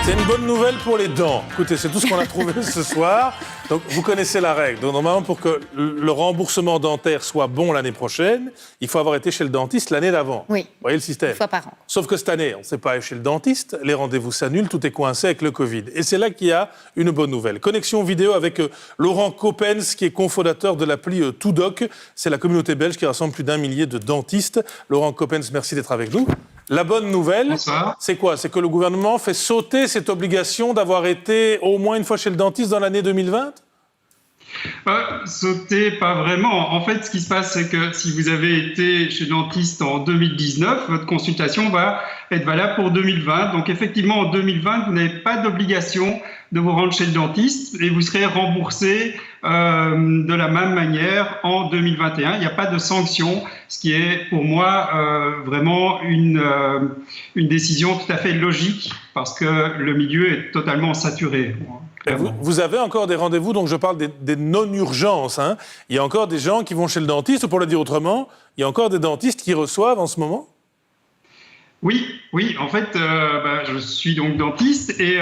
C'est une bonne nouvelle pour les dents. Écoutez, c'est tout ce qu'on a trouvé ce soir. Donc, vous connaissez la règle. Donc, normalement, pour que le remboursement dentaire soit bon l'année prochaine, il faut avoir été chez le dentiste l'année d'avant. Oui. Vous voyez le système? Une fois par an. Sauf que cette année, on ne s'est pas allé chez le dentiste, les rendez-vous s'annulent, tout est coincé avec le Covid. Et c'est là qu'il y a une bonne nouvelle. Connexion vidéo avec Laurent Coppens, qui est cofondateur de l'appli Todoc. C'est la communauté belge qui rassemble plus d'1 millier de dentistes. Laurent Coppens, merci d'être avec nous. La bonne nouvelle, c'est quoi? C'est que le gouvernement fait sauter cette obligation d'avoir été au moins une fois chez le dentiste dans l'année 2020? Sauter, pas vraiment. En fait, ce qui se passe, c'est que si vous avez été chez le dentiste en 2019, votre consultation va être valable pour 2020. Donc, effectivement, en 2020, vous n'avez pas d'obligation de vous rendre chez le dentiste et vous serez remboursé de la même manière en 2021. Il n'y a pas de sanction, ce qui est pour moi vraiment une décision tout à fait logique parce que le milieu est totalement saturé. Vous avez encore des rendez-vous, donc je parle des non-urgences. Hein. Il y a encore des gens qui vont chez le dentiste, ou pour le dire autrement, il y a encore des dentistes qui reçoivent en ce moment? Oui. En fait, je suis donc dentiste et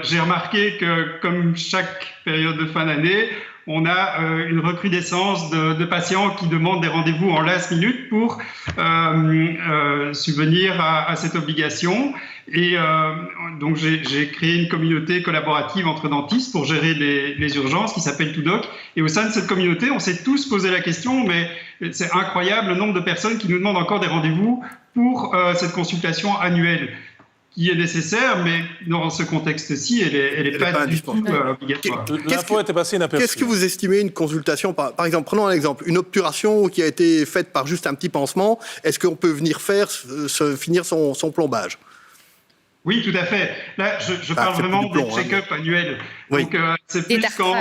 j'ai remarqué que, comme chaque période de fin d'année, on a une recrudescence de patients qui demandent des rendez-vous en last minute pour subvenir à cette obligation. Et donc, j'ai créé une communauté collaborative entre dentistes pour gérer les urgences qui s'appelle Todoc. Et au sein de cette communauté, on s'est tous posé la question, mais c'est incroyable le nombre de personnes qui nous demandent encore des rendez-vous pour cette consultation annuelle qui est nécessaire, mais dans ce contexte-ci, elle est pas du tout obligatoire. Qu'est-ce que vous estimez une consultation, par exemple, prenons un exemple, une obturation qui a été faite par juste un petit pansement, est-ce qu'on peut venir finir son plombage? Oui, tout à fait. Là, je parle vraiment des check-up annuels. Oui. Donc, c'est plus quand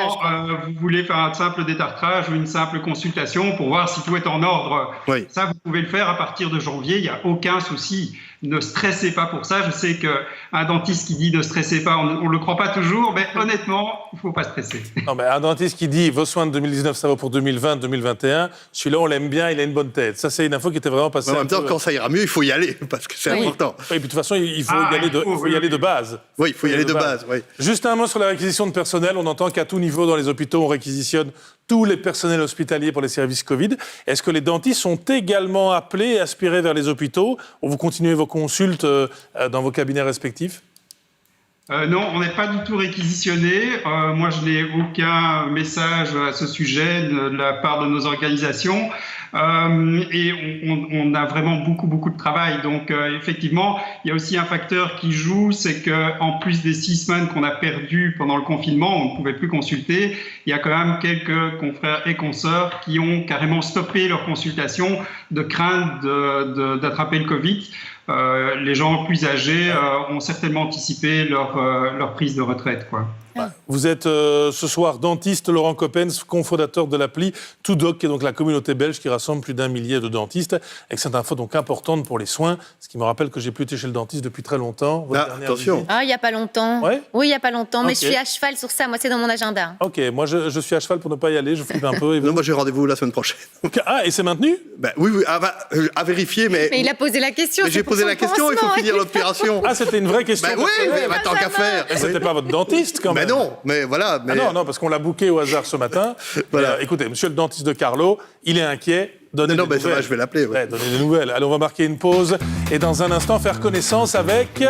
vous voulez faire un simple détartrage ou une simple consultation pour voir si tout est en ordre. Oui. Ça, vous pouvez le faire à partir de janvier, il n'y a aucun souci. Ne stressez pas pour ça. Je sais qu'un dentiste qui dit ne stressez pas, on ne le croit pas toujours, mais honnêtement, il ne faut pas stresser. Non, mais un dentiste qui dit vos soins de 2019, ça va pour 2020, 2021, celui-là, on l'aime bien, il a une bonne tête. Ça, c'est une info qui était vraiment passée. En même temps, quand ça ira mieux, il faut y aller, parce que c'est important. Oui, et puis de toute façon, il faut y aller de base. Oui, il faut y aller de base. Oui. Juste un mot sur la réquisition de personnel. On entend qu'à tout niveau, dans les hôpitaux, on réquisitionne tous les personnels hospitaliers pour les services Covid. Est-ce que les dentistes sont également appelés et aspirés vers les hôpitaux, ou vous continuez vos consultes dans vos cabinets respectifs? Non, on n'est pas du tout réquisitionné. Moi, je n'ai aucun message à ce sujet de la part de nos organisations. Et on a vraiment beaucoup de travail. Donc, effectivement, il y a aussi un facteur qui joue, c'est qu'en plus des 6 semaines qu'on a perdues pendant le confinement, on ne pouvait plus consulter, il y a quand même quelques confrères et consoeurs qui ont carrément stoppé leur consultation de crainte d'attraper le Covid. Les gens plus âgés ont certainement anticipé leur prise de retraite, quoi. Vous êtes ce soir dentiste, Laurent Coppens, cofondateur de l'appli Todoc, qui est donc la communauté belge qui rassemble plus d'1 millier de dentistes, avec cette info donc importante pour les soins, ce qui me rappelle que j'ai plus été chez le dentiste depuis très longtemps. Attention. Ah, il n'y a pas longtemps. Ouais? Oui, il n'y a pas longtemps, mais Okay. je suis à cheval sur ça. Moi, c'est dans mon agenda. Ok, moi je suis à cheval pour ne pas y aller, je flippe un peu. Non, moi j'ai rendez-vous la semaine prochaine. Ah, et c'est maintenu? Oui, à vérifier, mais Mais il a posé la question. j'ai posé la question, il faut finir l'opération. Ah, c'était une vraie question. Oui, mais tant qu'à faire. Et c'était pas votre dentiste quand même? Non, mais voilà. Mais... Ah non, parce qu'on l'a booké au hasard ce matin. Voilà. Écoutez, monsieur le dentiste de Carlo, il est inquiet. Donnez des nouvelles. Vrai, je vais l'appeler. Ouais, donnez des nouvelles. Allez, on va marquer une pause et dans un instant faire connaissance avec